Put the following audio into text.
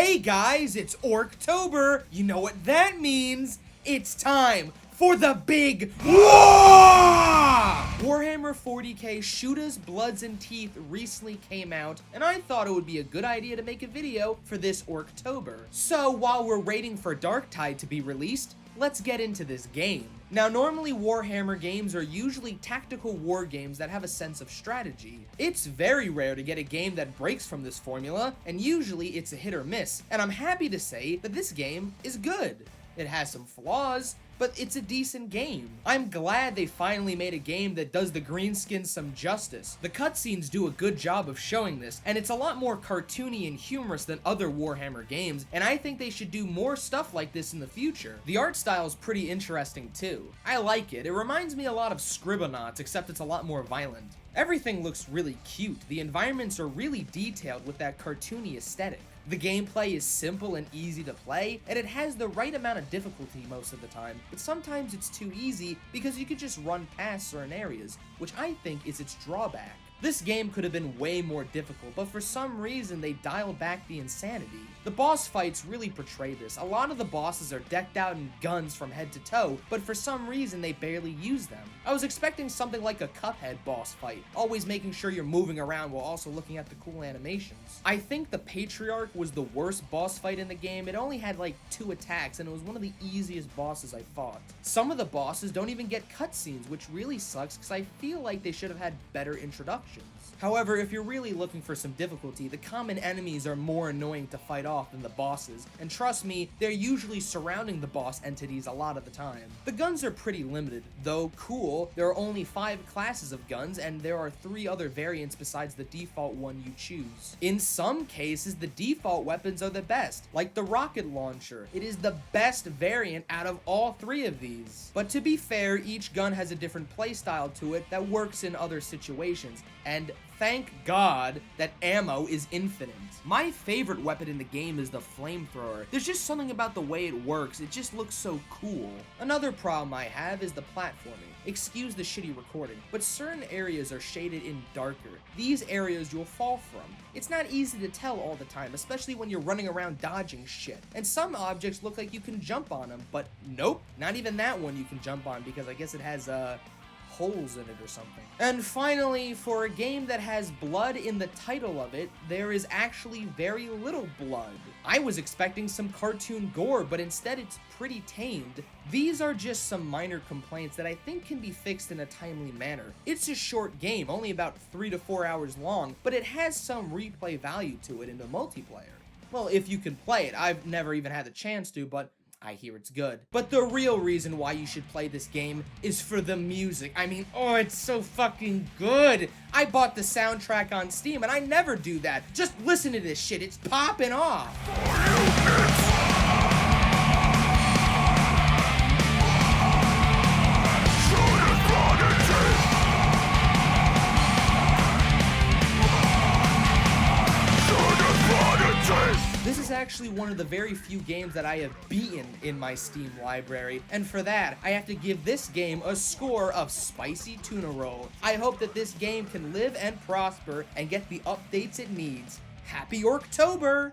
Hey guys, it's Orktober. You know what that means? It's time for the big Warhammer 40k Shootas, Bloods, and Teeth recently came out, and I thought it would be a good idea to make a video for this Orktober. So while we're waiting for Darktide to be released, let's get into this game. Now, normally Warhammer games are usually tactical war games that have a sense of strategy. It's very rare to get a game that breaks from this formula, and usually it's a hit or miss, and I'm happy to say that this game is good. It has some flaws, but it's a decent game. I'm glad they finally made a game that does the greenskins some justice. The cutscenes do a good job of showing this, and it's a lot more cartoony and humorous than other Warhammer games, and I think they should do more stuff like this in the future. The art style is pretty interesting too. I like it. It reminds me a lot of Scribblenauts, except it's a lot more violent. Everything looks really cute. The environments are really detailed with that cartoony aesthetic. The gameplay is simple and easy to play, and it has the right amount of difficulty most of the time, but sometimes it's too easy because you could just run past certain areas, which I think is its drawback. This game could have been way more difficult, but for some reason they dialed back the insanity. The boss fights really portray this. A lot of the bosses are decked out in guns from head to toe, but for some reason they barely use them. I was expecting something like a Cuphead boss fight, always making sure you're moving around while also looking at the cool animations. I think the Patriarch was the worst boss fight in the game. It only had like 2 attacks, and it was one of the easiest bosses I fought. Some of the bosses don't even get cutscenes, which really sucks because I feel like they should have had better introductions. However, if you're really looking for some difficulty, the common enemies are more annoying to fight off than the bosses, and trust me, they're usually surrounding the boss entities a lot of the time. The guns are pretty limited, though cool. There are only 5 classes of guns, and there are 3 other variants besides the default one you choose. In some cases, the default weapons are the best, like the rocket launcher. It is the best variant out of all 3 of these. But to be fair, each gun has a different playstyle to it that works in other situations, and thank God that ammo is infinite. My favorite weapon in the game is the flamethrower. There's just something about the way it works, it just looks so cool. Another problem I have is the platforming. Excuse the shitty recording, but certain areas are shaded in darker. These areas you'll fall from. It's not easy to tell all the time, especially when you're running around dodging shit. And some objects look like you can jump on them, but nope, not even that one you can jump on because I guess it has holes in it or something. And finally, for a game that has blood in the title of it, there is actually very little blood. I was expecting some cartoon gore, but instead it's pretty tamed. These are just some minor complaints that I think can be fixed in a timely manner. It's a short game, only about 3 to 4 hours long, but it has some replay value to it in the multiplayer. Well, if you can play it. I've never even had the chance to, but I hear it's good. But the real reason why you should play this game is for the music. I mean, oh, it's so fucking good. I bought the soundtrack on Steam, and I never do that. Just listen to this shit. It's popping off. This is actually one of the very few games that I have beaten in my Steam library, and for that, I have to give this game a score of spicy tuna roll. I hope that this game can live and prosper and get the updates it needs. Happy Orktober!